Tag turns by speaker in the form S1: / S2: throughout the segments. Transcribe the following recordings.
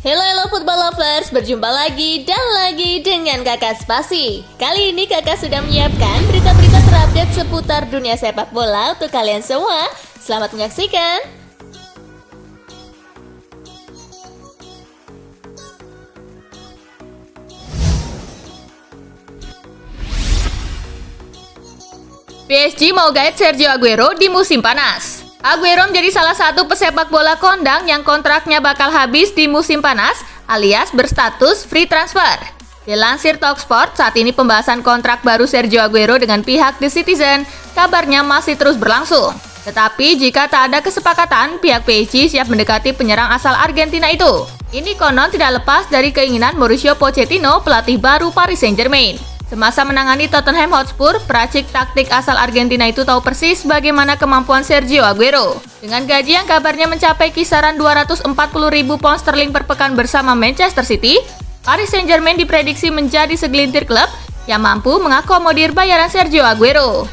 S1: Hello football lovers, berjumpa lagi dan lagi dengan Kakak Spasi. Kali ini Kakak sudah menyiapkan berita-berita terupdate seputar dunia sepak bola untuk kalian semua. Selamat menyaksikan. PSG mau gaet Sergio Aguero di musim panas. Aguero menjadi salah satu pesepak bola kondang yang kontraknya bakal habis di musim panas alias berstatus free transfer. Dilansir Talksport, saat ini pembahasan kontrak baru Sergio Aguero dengan pihak The Citizen kabarnya masih terus berlangsung. Tetapi jika tak ada kesepakatan, pihak PSG siap mendekati penyerang asal Argentina itu. Ini konon tidak lepas dari keinginan Mauricio Pochettino, pelatih baru Paris Saint-Germain. Semasa menangani Tottenham Hotspur, peracik taktik asal Argentina itu tahu persis bagaimana kemampuan Sergio Aguero. Dengan gaji yang kabarnya mencapai kisaran 240.000 pound sterling per pekan bersama Manchester City, Paris Saint-Germain diprediksi menjadi segelintir klub yang mampu mengakomodir bayaran Sergio Aguero.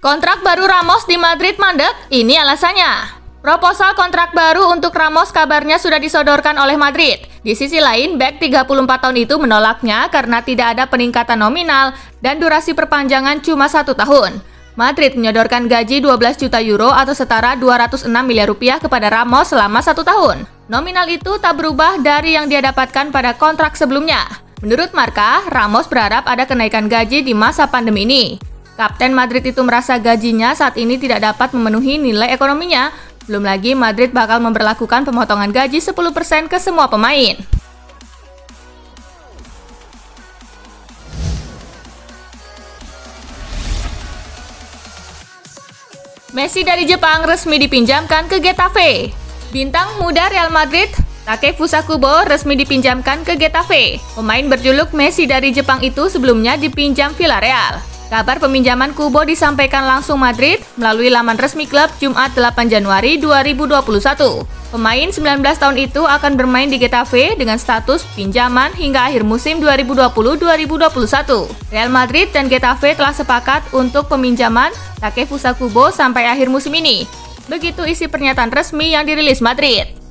S1: Kontrak baru Ramos di Madrid mandek, ini alasannya. Proposal kontrak baru untuk Ramos kabarnya sudah disodorkan oleh Madrid. Di sisi lain, bek 34 tahun itu menolaknya karena tidak ada peningkatan nominal dan durasi perpanjangan cuma 1 tahun. Madrid menyodorkan gaji 12 juta euro atau setara 206 miliar rupiah kepada Ramos selama 1 tahun. Nominal itu tak berubah dari yang dia dapatkan pada kontrak sebelumnya. Menurut Marca, Ramos berharap ada kenaikan gaji di masa pandemi ini. Kapten Madrid itu merasa gajinya saat ini tidak dapat memenuhi nilai ekonominya. Belum lagi Madrid bakal memberlakukan pemotongan gaji 10% ke semua pemain. Messi dari Jepang resmi dipinjamkan ke Getafe. Bintang muda Real Madrid, Takefusa Kubo resmi dipinjamkan ke Getafe. Pemain berjuluk Messi dari Jepang itu sebelumnya dipinjam Villarreal. Kabar peminjaman Kubo disampaikan langsung Madrid melalui laman resmi klub Jumat 8 Januari 2021. Pemain 19 tahun itu akan bermain di Getafe dengan status pinjaman hingga akhir musim 2020-2021. Real Madrid dan Getafe telah sepakat untuk peminjaman Takefusa Kubo sampai akhir musim ini. Begitu isi pernyataan resmi yang dirilis Madrid.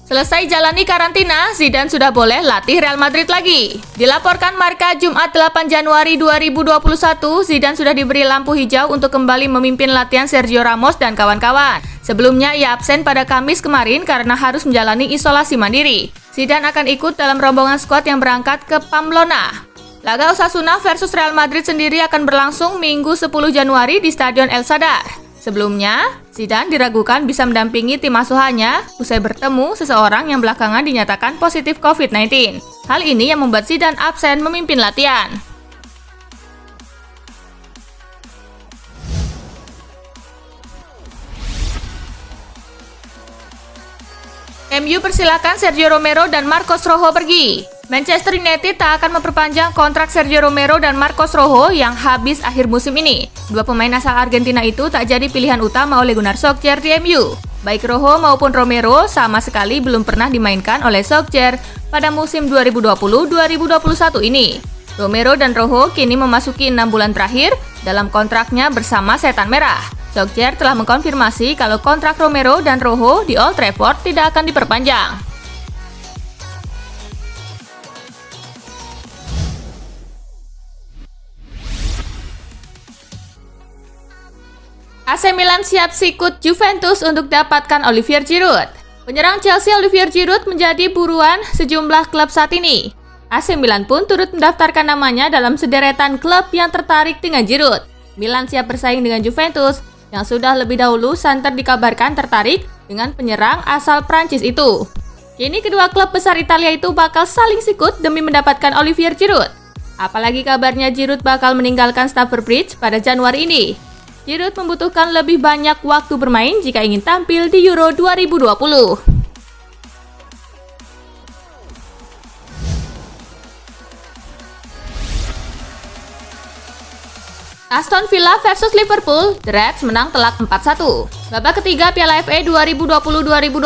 S1: Selesai jalani karantina, Zidane sudah boleh latih Real Madrid lagi. Dilaporkan Marca Jumat 8 Januari 2021, Zidane sudah diberi lampu hijau untuk kembali memimpin latihan Sergio Ramos dan kawan-kawan. Sebelumnya ia absen pada Kamis kemarin karena harus menjalani isolasi mandiri. Zidane akan ikut dalam rombongan skuad yang berangkat ke Pamplona. Laga Osasuna versus Real Madrid sendiri akan berlangsung Minggu 10 Januari di Stadion El Sadar. Sebelumnya, Zidane diragukan bisa mendampingi tim asuhannya usai bertemu seseorang yang belakangan dinyatakan positif COVID-19. Hal ini yang membuat Zidane absen memimpin latihan. MU persilakan Sergio Romero dan Marcos Rojo pergi. Manchester United tak akan memperpanjang kontrak Sergio Romero dan Marcos Rojo yang habis akhir musim ini. Dua pemain asal Argentina itu tak jadi pilihan utama oleh Gunnar Solskjaer di MU. Baik Rojo maupun Romero sama sekali belum pernah dimainkan oleh Solskjaer pada musim 2020-2021 ini. Romero dan Rojo kini memasuki 6 bulan terakhir dalam kontraknya bersama Setan Merah. Solskjaer telah mengkonfirmasi kalau kontrak Romero dan Rojo di Old Trafford tidak akan diperpanjang. AC Milan siap sikut Juventus untuk dapatkan Olivier Giroud. Penyerang Chelsea Olivier Giroud menjadi buruan sejumlah klub saat ini. AC Milan pun turut mendaftarkan namanya dalam sederetan klub yang tertarik dengan Giroud. Milan siap bersaing dengan Juventus yang sudah lebih dahulu santer dikabarkan tertarik dengan penyerang asal Prancis itu. Kini kedua klub besar Italia itu bakal saling sikut demi mendapatkan Olivier Giroud. Apalagi kabarnya Giroud bakal meninggalkan Stamford Bridge pada Januari ini. Giroud membutuhkan lebih banyak waktu bermain jika ingin tampil di Euro 2020. Aston Villa versus Liverpool, The Reds menang telak 4-1. Babak ketiga Piala FA 2020-2021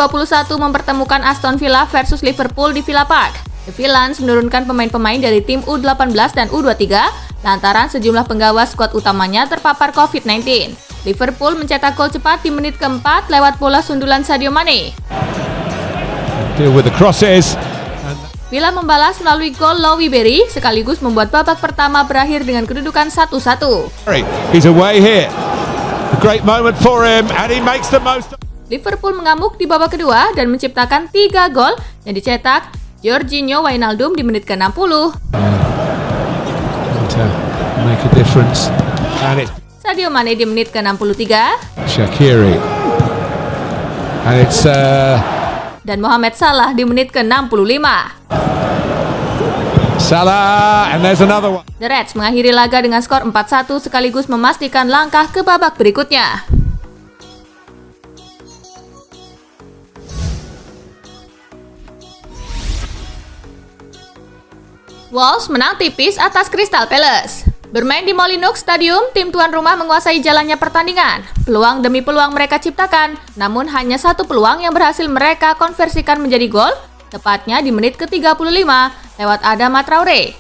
S1: mempertemukan Aston Villa versus Liverpool di Villa Park. The Villains menurunkan pemain-pemain dari tim U18 dan U23 lantaran sejumlah penggawa skuad utamanya terpapar COVID-19. Liverpool mencetak gol cepat di menit keempat lewat bola sundulan Sadio Mane.
S2: Deal with the crosses.
S1: Villa membalas melalui gol Louis Berry sekaligus membuat babak pertama berakhir dengan kedudukan 1-1.
S2: He's away here. A great moment for him and he makes the most.
S1: Liverpool mengamuk di babak kedua dan menciptakan 3 gol yang dicetak Jorginho Wijnaldum di menit ke-60.
S2: To make a difference. And it's
S1: Sadio Mane di menit ke-63.
S2: Shaqiri. And it's
S1: Dan Mohamed Salah di menit ke-65.
S2: Salah, and there's another one.
S1: The Reds mengakhiri laga dengan skor 4-1 sekaligus memastikan langkah ke babak berikutnya. Wolves menang tipis atas Crystal Palace. Bermain di Molineux Stadium, tim tuan rumah menguasai jalannya pertandingan. Peluang demi peluang mereka ciptakan, namun hanya satu peluang yang berhasil mereka konversikan menjadi gol, tepatnya di menit ke-35 lewat Adama Traore.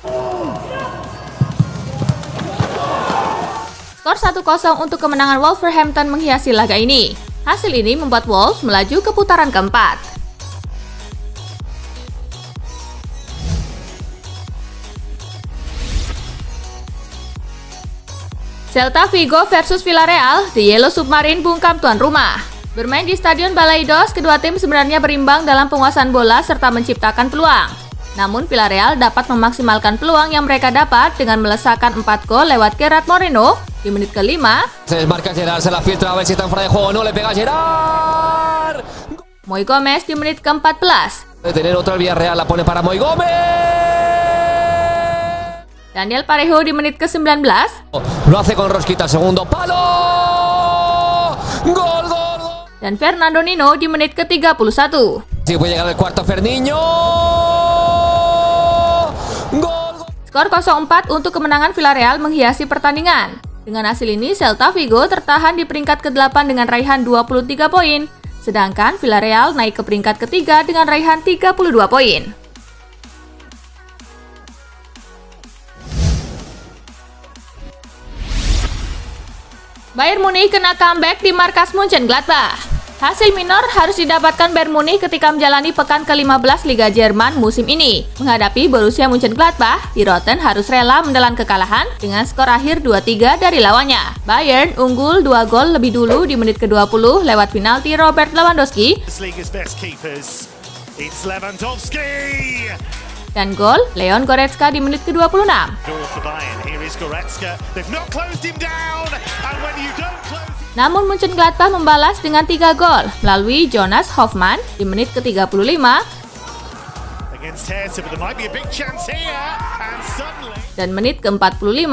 S1: Skor 1-0 untuk kemenangan Wolverhampton menghiasi laga ini. Hasil ini membuat Wolves melaju ke putaran keempat. Celta Vigo versus Villarreal, The Yellow Submarine bungkam tuan rumah. Bermain di Stadion Balaidos, kedua tim sebenarnya berimbang dalam penguasaan bola serta menciptakan peluang. Namun Villarreal dapat memaksimalkan peluang yang mereka dapat dengan melesakkan 4 gol lewat Gerard Moreno di menit ke-5.
S3: Se desmarca Gerard, se la filtra, a ver si está en fuera de juego, no le pega Gerard.
S1: Moi Gomez di menit ke-14.
S3: De tener otra el Villarreal, la pone para Moi Gómez.
S1: Daniel Parejo di menit ke-19.
S3: Lo hace con Rosquita, segundo palo. Gol, gol, gol.
S1: Dan Fernando Nino di menit ke-31.
S3: Si puede llegar el cuarto Ferniño. Gol, gol.
S1: Skor 0-4 untuk kemenangan Villarreal menghiasi pertandingan. Dengan hasil ini, Celta Vigo tertahan di peringkat ke-8 dengan raihan 23 poin. Sedangkan Villarreal naik ke peringkat ketiga dengan raihan 32 poin. Bayern Munich kena comeback di markas Mönchengladbach. Hasil minor harus didapatkan Bayern Munich ketika menjalani pekan ke-15 Liga Jerman musim ini. Menghadapi Borussia Mönchengladbach, Die Roten harus rela menelan kekalahan dengan skor akhir 2-3 dari lawannya. Bayern unggul 2 gol lebih dulu di menit ke-20 lewat penalti Robert Lewandowski. Dan gol Leon Goretzka di menit ke-26. Namun Mönchengladbach membalas dengan 3 gol melalui Jonas Hofmann di menit ke-35 dan menit ke-45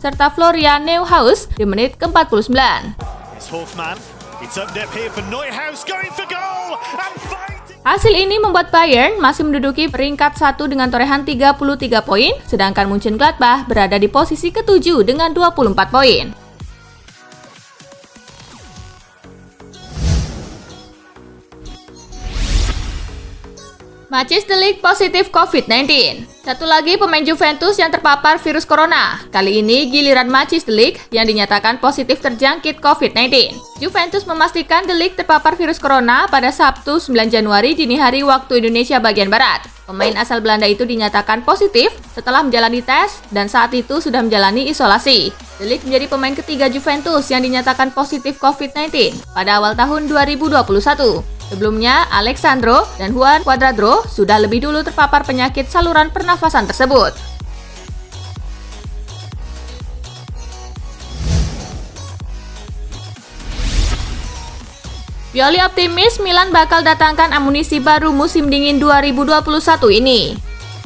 S1: serta Florian Neuhaus di menit ke-49. Hasil ini membuat Bayern masih menduduki peringkat 1 dengan torehan 33 poin, sedangkan Mönchengladbach berada di posisi ke-7 dengan 24 poin. Matthijs de Ligt positif COVID-19. Satu lagi pemain Juventus yang terpapar virus corona. Kali ini giliran Matthijs de Ligt yang dinyatakan positif terjangkit COVID-19. Juventus memastikan de Ligt terpapar virus corona pada Sabtu 9 Januari dini hari waktu Indonesia bagian Barat. Pemain asal Belanda itu dinyatakan positif setelah menjalani tes dan saat itu sudah menjalani isolasi. De Ligt menjadi pemain ketiga Juventus yang dinyatakan positif COVID-19 pada awal tahun 2021. Sebelumnya, Alexandro dan Juan Cuadrado sudah lebih dulu terpapar penyakit saluran pernafasan tersebut. Pioli optimis Milan bakal datangkan amunisi baru musim dingin 2021 ini.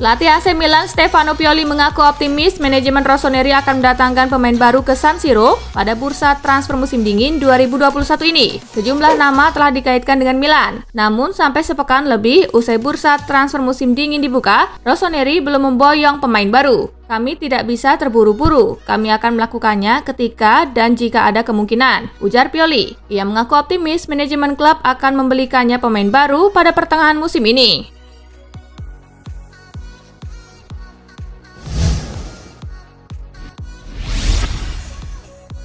S1: Pelatih AC Milan Stefano Pioli mengaku optimis manajemen Rossoneri akan mendatangkan pemain baru ke San Siro pada bursa transfer musim dingin 2021 ini. Sejumlah nama telah dikaitkan dengan Milan. Namun sampai sepekan lebih usai bursa transfer musim dingin dibuka, Rossoneri belum memboyong pemain baru. Kami tidak bisa terburu-buru. Kami akan melakukannya ketika dan jika ada kemungkinan, ujar Pioli. Ia mengaku optimis manajemen klub akan membelikannya pemain baru pada pertengahan musim ini.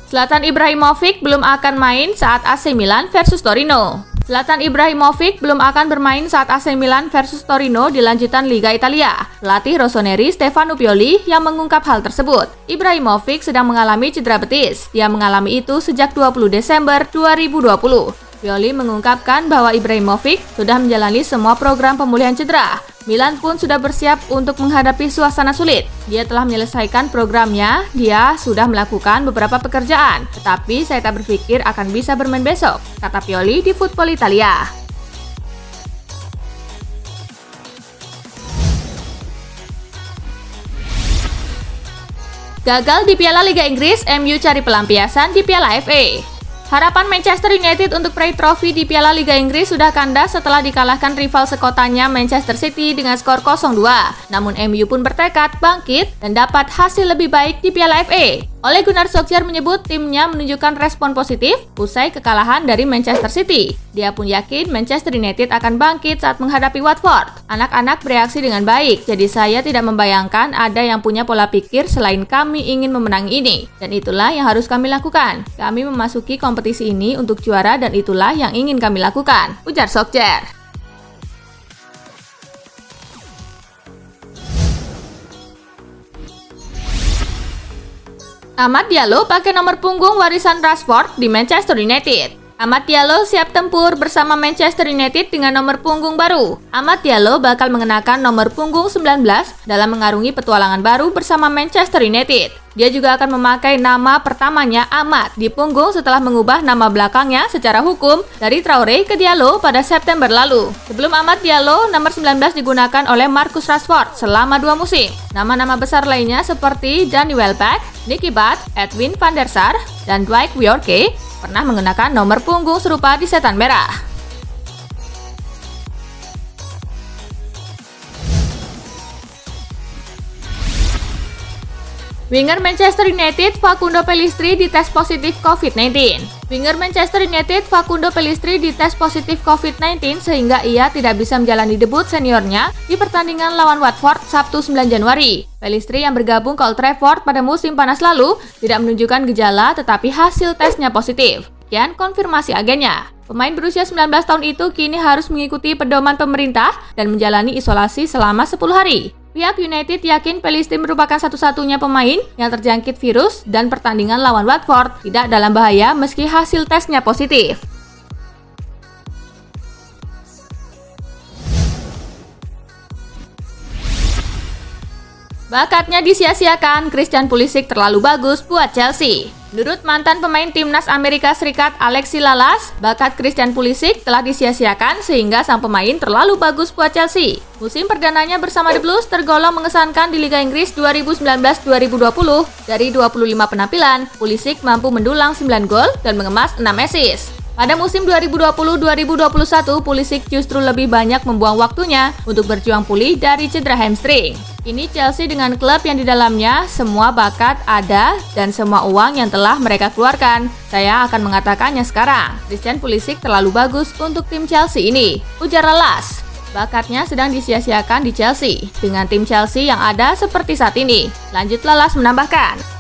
S1: Zlatan Ibrahimovic belum akan main saat AC Milan versus Torino. Zlatan Ibrahimovic belum akan bermain saat AC Milan versus Torino di lanjutan Liga Italia. Pelatih Rossoneri Stefano Pioli yang mengungkap hal tersebut. Ibrahimovic sedang mengalami cedera betis. Dia mengalami itu sejak 20 Desember 2020. Pioli mengungkapkan bahwa Ibrahimovic sudah menjalani semua program pemulihan cedera. Milan pun sudah bersiap untuk menghadapi suasana sulit. Dia telah menyelesaikan programnya, dia sudah melakukan beberapa pekerjaan, tetapi saya tak berpikir akan bisa bermain besok, kata Pioli di Football Italia. Gagal di Piala Liga Inggris, MU cari pelampiasan di Piala FA. Harapan Manchester United untuk meraih trofi di Piala Liga Inggris sudah kandas setelah dikalahkan rival sekotanya Manchester City dengan skor 0-2. Namun MU pun bertekad bangkit dan dapat hasil lebih baik di Piala FA. Ole Gunnar Solskjaer menyebut timnya menunjukkan respon positif usai kekalahan dari Manchester City. Dia pun yakin Manchester United akan bangkit saat menghadapi Watford. Anak-anak bereaksi dengan baik, jadi saya tidak membayangkan ada yang punya pola pikir selain kami ingin memenangi ini. Dan itulah yang harus kami lakukan. Kami memasuki kompetisi ini untuk juara dan itulah yang ingin kami lakukan, ujar Solskjaer. Amad Diallo pakai nomor punggung warisan Rashford di Manchester United. Amad Diallo siap tempur bersama Manchester United dengan nomor punggung baru. Amad Diallo bakal mengenakan nomor punggung 19 dalam mengarungi petualangan baru bersama Manchester United. Dia juga akan memakai nama pertamanya Amad di punggung setelah mengubah nama belakangnya secara hukum dari Traore ke Diallo pada September lalu. Sebelum Amad Diallo, nomor 19 digunakan oleh Marcus Rashford selama 2 musim. Nama-nama besar lainnya seperti Danny Welbeck, Nicky Butt, Edwin van der Sar, dan Dwight Yorke pernah menggunakan nomor punggung serupa di setan merah. Winger Manchester United Facundo Pellistri dites positif COVID-19. Winger Manchester United Facundo Pellistri dites positif COVID-19 sehingga ia tidak bisa menjalani debut seniornya di pertandingan lawan Watford Sabtu 9 Januari. Pellistri yang bergabung ke Old Trafford pada musim panas lalu tidak menunjukkan gejala tetapi hasil tesnya positif. Sekian konfirmasi agennya. Pemain berusia 19 tahun itu kini harus mengikuti pedoman pemerintah dan menjalani isolasi selama 10 hari. Pihak United yakin Pellistri merupakan satu-satunya pemain yang terjangkit virus dan pertandingan lawan Watford tidak dalam bahaya meski hasil tesnya positif. Bakatnya disia-siakan, Christian Pulisic terlalu bagus buat Chelsea. Menurut mantan pemain timnas Amerika Serikat Alexis Lalas, bakat Christian Pulisic telah disia-siakan sehingga sang pemain terlalu bagus buat Chelsea. Musim perdananya bersama The Blues tergolong mengesankan di Liga Inggris 2019-2020. Dari 25 penampilan, Pulisic mampu mendulang 9 gol dan mengemas 6 assist. Pada musim 2020-2021, Pulisic justru lebih banyak membuang waktunya untuk berjuang pulih dari cedera hamstring. Kini Chelsea dengan klub yang di dalamnya, semua bakat ada dan semua uang yang telah mereka keluarkan. Saya akan mengatakannya sekarang, Christian Pulisic terlalu bagus untuk tim Chelsea ini, ujar Lalas. Bakatnya sedang disia-siakan di Chelsea, dengan tim Chelsea yang ada seperti saat ini. Lanjut Lalas menambahkan.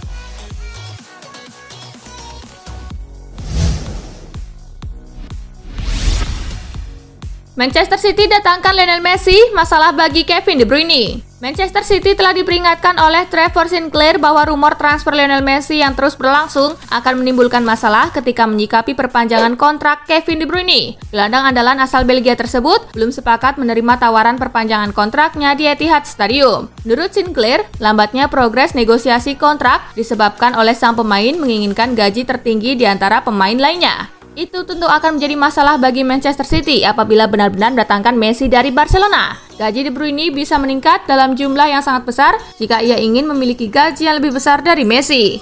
S1: Manchester City datangkan Lionel Messi, masalah bagi Kevin De Bruyne. Manchester City telah diperingatkan oleh Trevor Sinclair bahwa rumor transfer Lionel Messi yang terus berlangsung akan menimbulkan masalah ketika menyikapi perpanjangan kontrak Kevin De Bruyne. Gelandang andalan asal Belgia tersebut belum sepakat menerima tawaran perpanjangan kontraknya di Etihad Stadium. Menurut Sinclair, lambatnya progres negosiasi kontrak disebabkan oleh sang pemain menginginkan gaji tertinggi di antara pemain lainnya. Itu tentu akan menjadi masalah bagi Manchester City apabila benar-benar mendatangkan Messi dari Barcelona. Gaji De Bruyne bisa meningkat dalam jumlah yang sangat besar jika ia ingin memiliki gaji yang lebih besar dari Messi.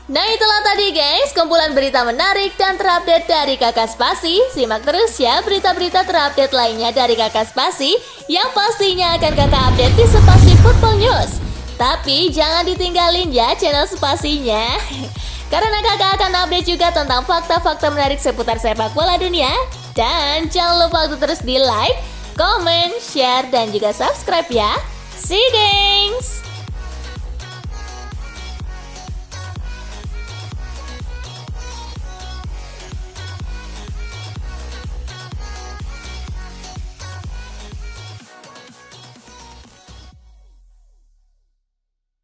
S1: Nah itulah tadi guys, kumpulan berita menarik dan terupdate dari Kakak Spasi. Simak terus ya berita-berita terupdate lainnya dari Kakak Spasi yang pastinya akan Kakak update di Spasi Football News. Tapi jangan ditinggalin ya channel Spasinya, karena Kakak akan update juga tentang fakta-fakta menarik seputar sepak bola dunia. Dan jangan lupa untuk terus di like, comment, share, dan juga subscribe ya. See you guys!